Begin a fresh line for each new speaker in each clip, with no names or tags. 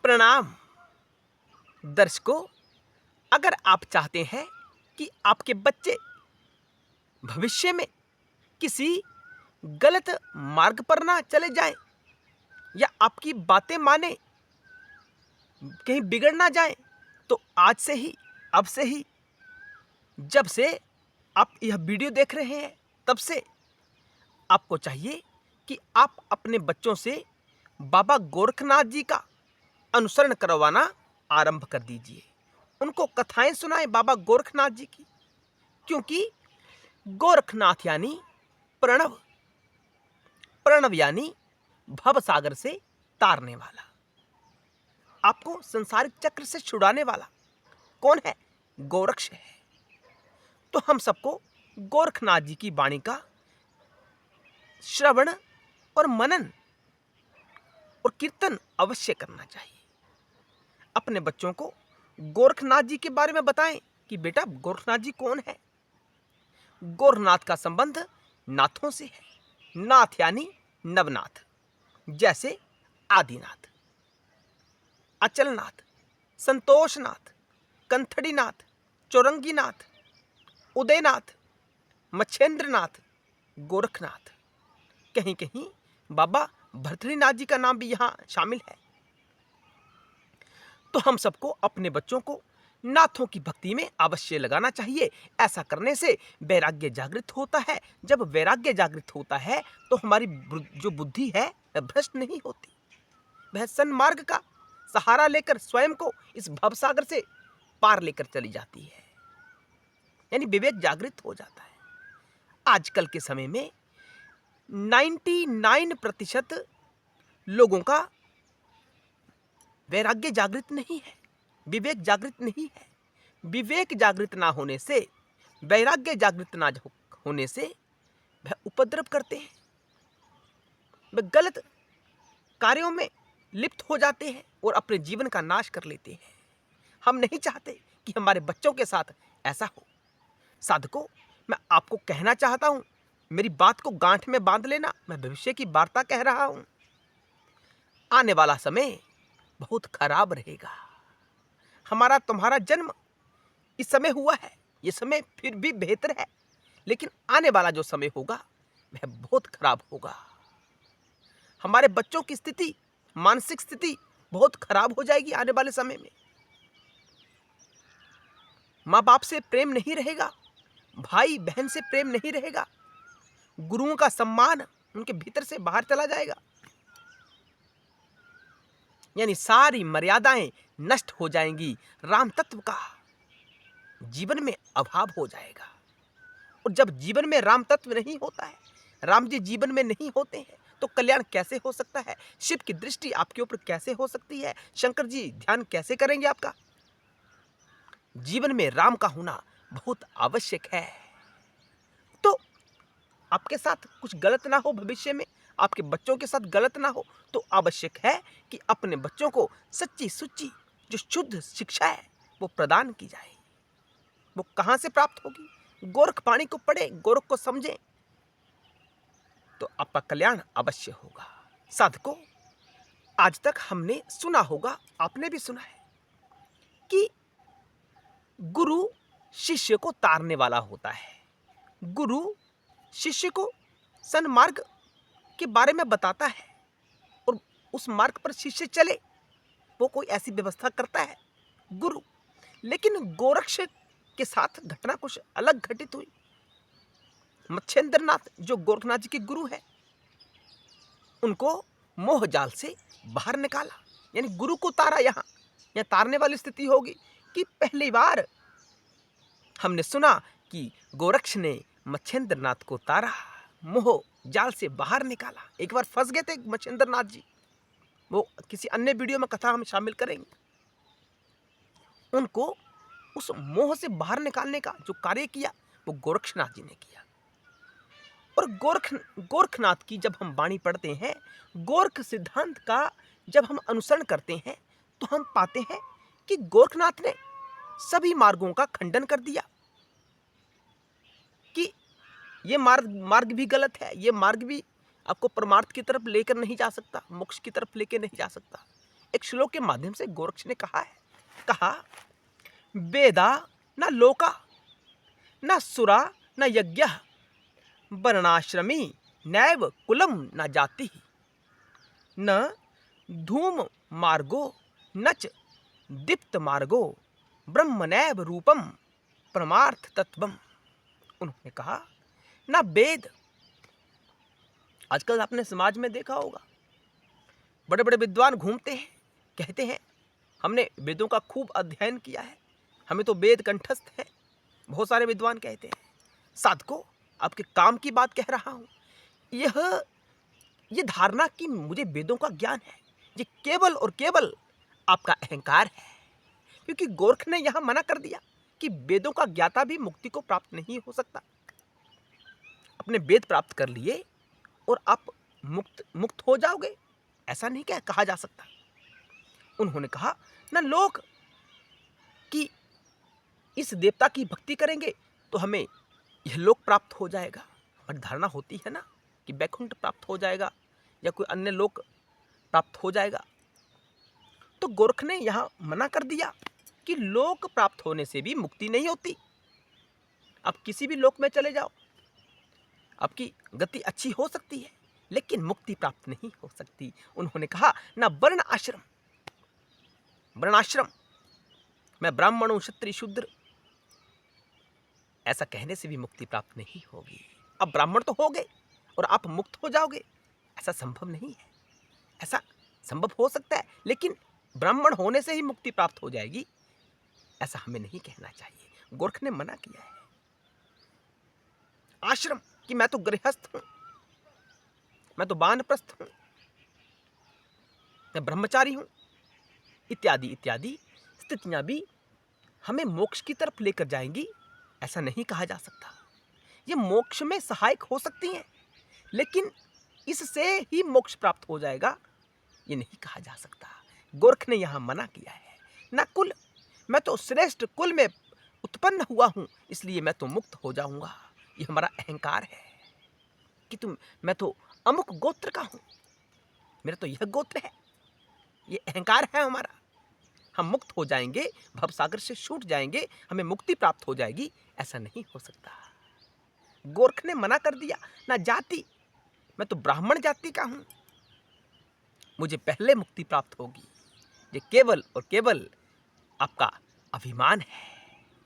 प्रणाम दर्शकों। अगर आप चाहते हैं कि आपके बच्चे भविष्य में किसी गलत मार्ग पर ना चले जाएं या आपकी बातें माने कहीं बिगड़ ना जाएं, तो आज से ही, अब से ही, जब से आप यह वीडियो देख रहे हैं तब से आपको चाहिए कि आप अपने बच्चों से बाबा गोरखनाथ जी का अनुसरण करवाना आरंभ कर दीजिए। उनको कथाएं सुनाएं बाबा गोरखनाथ जी की, क्योंकि गोरखनाथ यानी प्रणव, प्रणव यानी भव सागर से तारने वाला, आपको संसारिक चक्र से छुड़ाने वाला कौन है? गोरक्ष है। तो हम सबको गोरखनाथ जी की वाणी का श्रवण और मनन और कीर्तन अवश्य करना चाहिए। अपने बच्चों को गोरखनाथ जी के बारे में बताएं कि बेटा गोरखनाथ जी कौन है। गोरखनाथ का संबंध नाथों से है। नाथ यानी नवनाथ, जैसे आदिनाथ, अचलनाथ, संतोषनाथ, कंथड़ीनाथ, चौरंगीनाथ, उदयनाथ, मच्छेंद्रनाथ, गोरखनाथ। कहीं कहीं बाबा भरथरीनाथ जी का नाम भी यहाँ शामिल है। तो हम सबको अपने बच्चों को नाथों की भक्ति में अवश्य लगाना चाहिए। ऐसा करने से वैराग्य जागृत होता है। जब वैराग्य जागृत होता है तो हमारी जो बुद्धि है वह भ्रष्ट नहीं होती, वह सन्मार्ग का सहारा लेकर स्वयं को इस भवसागर से पार लेकर चली जाती है, यानी विवेक जागृत हो जाता है। आजकल के समय में 99% लोगों का वैराग्य जागृत नहीं है, विवेक जागृत नहीं है। विवेक जागृत ना होने से, वैराग्य जागृत ना होने से वह उपद्रव करते हैं, वह गलत कार्यों में लिप्त हो जाते हैं और अपने जीवन का नाश कर लेते हैं। हम नहीं चाहते कि हमारे बच्चों के साथ ऐसा हो। साधकों, मैं आपको कहना चाहता हूं, मेरी बात को गांठ में बांध लेना, मैं भविष्य की वार्ता कह रहा हूं। आने वाला समय बहुत खराब रहेगा। हमारा तुम्हारा जन्म इस समय हुआ है, यह समय फिर भी बेहतर है, लेकिन आने वाला जो समय होगा वह बहुत खराब होगा। हमारे बच्चों की स्थिति, मानसिक स्थिति बहुत खराब हो जाएगी आने वाले समय में। माँ बाप से प्रेम नहीं रहेगा, भाई बहन से प्रेम नहीं रहेगा, गुरुओं का सम्मान उनके भीतर से बाहर चला जाएगा, यानी सारी मर्यादाएं नष्ट हो जाएंगी। राम तत्व का जीवन में अभाव हो जाएगा। और जब जीवन में राम तत्व नहीं होता है, राम जी जीवन में नहीं होते हैं, तो कल्याण कैसे हो सकता है? शिव की दृष्टि आपके ऊपर कैसे हो सकती है? शंकर जी ध्यान कैसे करेंगे आपका? जीवन में राम का होना बहुत आवश्यक है। तो आपके साथ कुछ गलत ना हो, भविष्य में आपके बच्चों के साथ गलत ना हो, तो आवश्यक है कि अपने बच्चों को सच्ची सुच्ची जो शुद्ध शिक्षा है वो प्रदान की जाए। वो कहां से प्राप्त होगी? गोरख पाणी को पढ़े, गोरख को समझे, तो आपका कल्याण अवश्य होगा। साधकों, आज तक हमने सुना होगा, आपने भी सुना है कि गुरु शिष्य को तारने वाला होता है। गुरु शिष्य को सन्मार्ग के बारे में बताता है और उस मार्ग पर शिष्य चले, वो कोई ऐसी व्यवस्था करता है गुरु। लेकिन गोरक्ष के साथ घटना कुछ अलग घटित हुई। मच्छेंद्रनाथ जो गोरखनाथ जी के गुरु है, उनको मोह जाल से बाहर निकाला, यानी गुरु को तारा। यहाँ तारने वाली स्थिति होगी कि पहली बार हमने सुना कि गोरक्ष ने मच्छेंद्रनाथ को तारा, मोह जाल से बाहर निकाला। एक बार फंस गए थे मच्छेंद्रनाथ जी, वो किसी अन्य वीडियो में कथा हम शामिल करेंगे। उनको उस मोह से बाहर निकालने का जो कार्य किया वो गोरक्षनाथ जी ने किया। और गोरखनाथ की जब हम वाणी पढ़ते हैं, गोरख सिद्धांत का जब हम अनुसरण करते हैं, तो हम पाते हैं कि गोरखनाथ ने सभी मार्गों का खंडन कर दिया कि ये मार्ग भी गलत है, ये मार्ग भी आपको परमार्थ की तरफ लेकर नहीं जा सकता, मोक्ष की तरफ लेकर नहीं जा सकता। एक श्लोक के माध्यम से गोरक्ष ने कहा वेदा न लोका न सुरा न यज्ञ वर्णाश्रमी नैव कुलम न जाति न धूम मार्गो न च दीप्त मार्गो ब्रह्मनैव रूपम परमार्थ तत्वम। उन्होंने कहा ना वेद, आजकल आपने समाज में देखा होगा बड़े बड़े विद्वान घूमते हैं, कहते हैं हमने वेदों का खूब अध्ययन किया है, हमें तो वेद कंठस्थ है। बहुत सारे विद्वान कहते हैं। साधको, आपके काम की बात कह रहा हूं, ये धारणा कि मुझे वेदों का ज्ञान है, ये केवल और केवल आपका अहंकार है। क्योंकि गोरख ने यहां मना कर दिया कि वेदों का ज्ञाता भी मुक्ति को प्राप्त नहीं हो सकता। अपने वेद प्राप्त कर लिए और आप मुक्त हो जाओगे, ऐसा नहीं क्या कहा जा सकता। उन्होंने कहा ना लोग कि इस देवता की भक्ति करेंगे तो हमें यह लोक प्राप्त हो जाएगा। हमारी धारणा होती है ना कि वैकुंठ प्राप्त हो जाएगा या कोई अन्य लोक प्राप्त हो जाएगा। तो गोरख ने यहां मना कर दिया कि लोक प्राप्त होने से भी मुक्ति नहीं होती। आप किसी भी लोक में चले जाओ, आपकी गति अच्छी हो सकती है, लेकिन मुक्ति प्राप्त नहीं हो सकती। उन्होंने कहा ना वर्ण आश्रम, मैं ब्राह्मण हूं, क्षत्रिय शूद्र, ऐसा कहने से भी मुक्ति प्राप्त नहीं होगी। अब ब्राह्मण तो हो गए और आप मुक्त हो जाओगे, ऐसा संभव नहीं है। ऐसा संभव हो सकता है, लेकिन ब्राह्मण होने से ही मुक्ति प्राप्त हो जाएगी, ऐसा हमें नहीं कहना चाहिए। गोरख ने मना किया है। आश्रम कि मैं तो गृहस्थ हूं, मैं तो वानप्रस्थ हूं, मैं ब्रह्मचारी हूं, इत्यादि इत्यादि स्थितियां भी हमें मोक्ष की तरफ लेकर जाएंगी, ऐसा नहीं कहा जा सकता। ये मोक्ष में सहायक हो सकती हैं, लेकिन इससे ही मोक्ष प्राप्त हो जाएगा, ये नहीं कहा जा सकता। गोरख ने यहां मना किया है। ना कुल, मैं तो श्रेष्ठ कुल में उत्पन्न हुआ हूं, इसलिए मैं तो मुक्त हो जाऊंगा। ये हमारा अहंकार है कि मैं तो अमुक गोत्र का हूं, मेरा तो यह गोत्र है, ये अहंकार है हमारा। हम मुक्त हो जाएंगे, भवसागर से छूट जाएंगे, हमें मुक्ति प्राप्त हो जाएगी, ऐसा नहीं हो सकता। गोरख ने मना कर दिया। ना जाति, मैं तो ब्राह्मण जाति का हूं, मुझे पहले मुक्ति प्राप्त होगी। ये केवल और केवल आपका अभिमान है,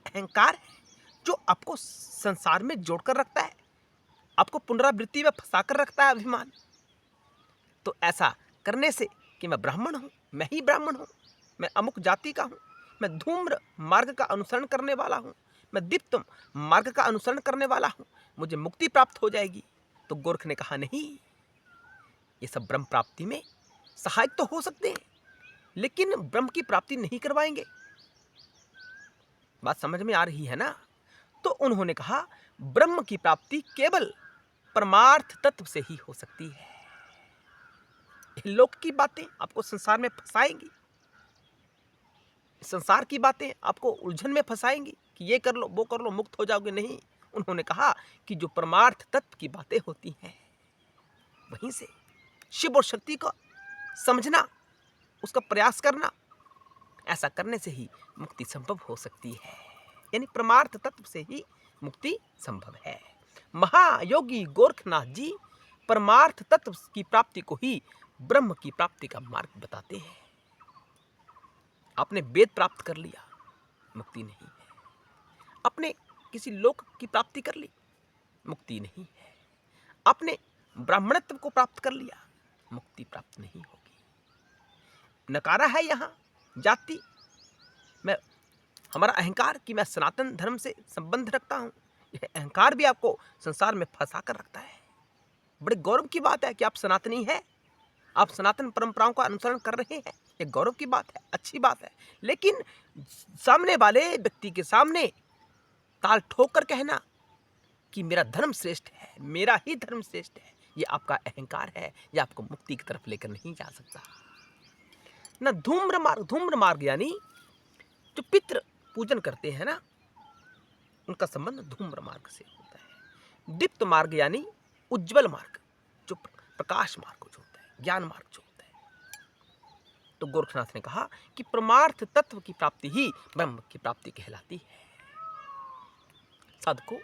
अहंकार है, जो आपको संसार में जोड़कर रखता है, आपको पुनरावृत्ति में फंसाकर रखता है अभिमान। तो ऐसा करने से कि मैं ब्राह्मण हूं, मैं ही ब्राह्मण हूं, मैं अमुक जाति का हूं, मैं धूम्र मार्ग का अनुसरण करने वाला हूं, मैं दीप्त मार्ग का अनुसरण करने वाला हूं, मुझे मुक्ति प्राप्त हो जाएगी। तो गोरख ने कहा नहीं, ये सब ब्रह्म प्राप्ति में सहायक तो हो सकते हैं, लेकिन ब्रह्म की प्राप्ति नहीं करवाएंगे। बात समझ में आ रही है ना? तो उन्होंने कहा ब्रह्म की प्राप्ति केवल परमार्थ तत्व से ही हो सकती है। लोक की बातें आपको संसार में फंसाएंगी, संसार की बातें आपको उलझन में फंसाएंगी कि ये कर लो, वो कर लो, मुक्त हो जाओगे। नहीं, उन्होंने कहा कि जो परमार्थ तत्व की बातें होती हैं, वहीं से शिव और शक्ति को समझना, उसका प्रयास करना, ऐसा करने से ही मुक्ति संभव हो सकती है। यानी परमार्थ तत्व से ही मुक्ति संभव है। महायोगी गोरखनाथ जी परमार्थ तत्व की प्राप्ति को ही ब्रह्म की प्राप्ति का मार्ग बताते हैं। आपने वेद प्राप्त कर लिया, मुक्ति नहीं है। आपने किसी लोक की प्राप्ति कर ली, मुक्ति नहीं है। आपने ब्राह्मणत्व को प्राप्त कर लिया, मुक्ति प्राप्त नहीं होगी। नकारा है यहाँ जाति, मैं हमारा अहंकार कि मैं सनातन धर्म से संबंध रखता हूँ, यह अहंकार भी आपको संसार में फंसा कर रखता है। बड़े गौरव की बात है कि आप सनातनी हैं, आप सनातन परंपराओं का अनुसरण कर रहे हैं, ये गौरव की बात है, अच्छी बात है। लेकिन सामने वाले व्यक्ति के सामने ताल ठोक कर कहना कि मेरा धर्म श्रेष्ठ है, मेरा ही धर्म श्रेष्ठ है, ये आपका अहंकार है, ये आपको मुक्ति की तरफ लेकर नहीं जा सकता। न धूम्र मार्ग यानी जो पितृ पूजन करते हैं ना, उनका संबंध धूम्र मार्ग से होता है। दीप्त मार्ग यानी उज्जवल मार्ग, जो प्रकाश मार्ग जो होता है, ज्ञान मार्ग जो होता है, तो गोरखनाथ ने कहा कि परमार्थ तत्व की प्राप्ति ही ब्रह्म की प्राप्ति कहलाती है। साधकों,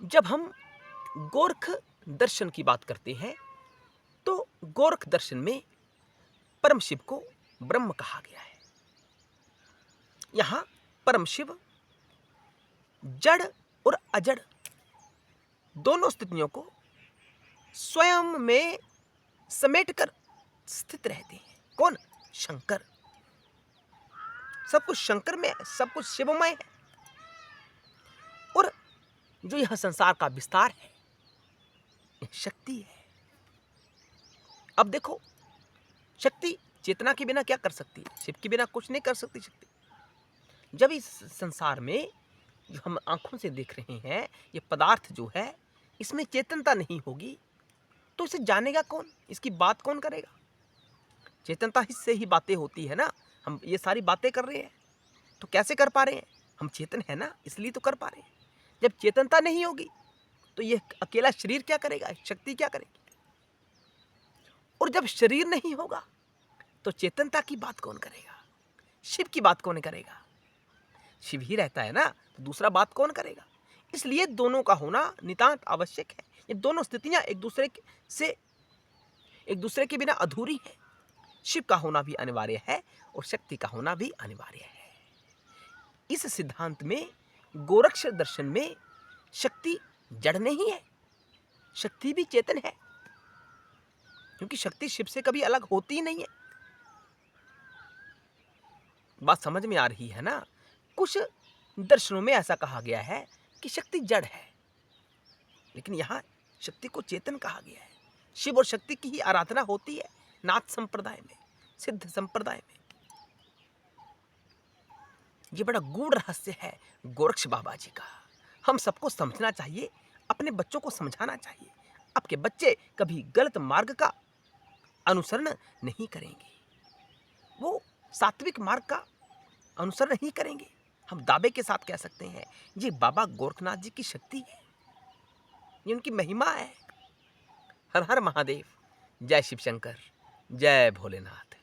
जब हम गोरख दर्शन की बात करते हैं तो गोरख दर्शन में परम शिव को ब्रह्म कहा गया है। यहां परम शिव जड़ और अजड़ दोनों स्थितियों को स्वयं में समेटकर स्थित रहते हैं। कौन? शंकर। सब कुछ शंकर में है, सब कुछ शिवमय है। और जो यह संसार का विस्तार है, यह शक्ति है। अब देखो, शक्ति चेतना के बिना क्या कर सकती है? शिव के बिना कुछ नहीं कर सकती शक्ति। जब इस संसार में जो हम आंखों से देख रहे हैं, ये पदार्थ जो है, इसमें चेतनता नहीं होगी तो इसे जानेगा कौन? इसकी बात कौन करेगा? चेतनता से ही बातें होती है ना। हम ये सारी बातें कर रहे हैं तो कैसे कर पा रहे हैं? हम चेतन है ना, इसलिए तो कर पा रहे हैं। जब चेतनता नहीं होगी तो ये अकेला शरीर क्या करेगा? शक्ति क्या करेगी? और जब शरीर नहीं होगा तो चेतनता की बात कौन करेगा? शिव की बात कौन करेगा? शिव ही रहता है ना, तो दूसरा बात कौन करेगा? इसलिए दोनों का होना नितांत आवश्यक है। ये दोनों स्थितियां एक दूसरे के बिना अधूरी है। शिव का होना भी अनिवार्य है और शक्ति का होना भी अनिवार्य है। इस सिद्धांत में, गोरक्ष दर्शन में, शक्ति जड़ नहीं है, शक्ति भी चेतन है, क्योंकि शक्ति शिव से कभी अलग होती ही नहीं है। बात समझ में आ रही है ना? कुछ दर्शनों में ऐसा कहा गया है कि शक्ति जड़ है, लेकिन यहां शक्ति को चेतन कहा गया है। शिव और शक्ति की ही आराधना होती है नाथ संप्रदाय में, सिद्ध संप्रदाय में। ये बड़ा गूढ़ रहस्य है गोरक्ष बाबा जी का। हम सबको समझना चाहिए, अपने बच्चों को समझाना चाहिए। आपके बच्चे कभी गलत मार्ग का अनुसरण नहीं करेंगे, वो सात्विक मार्ग का अनुसरण नहीं करेंगे। हम दावे के साथ कह सकते हैं, ये बाबा गोरखनाथ जी की शक्ति है, ये उनकी महिमा है। हर हर महादेव। जय शिव शंकर, जय भोलेनाथ।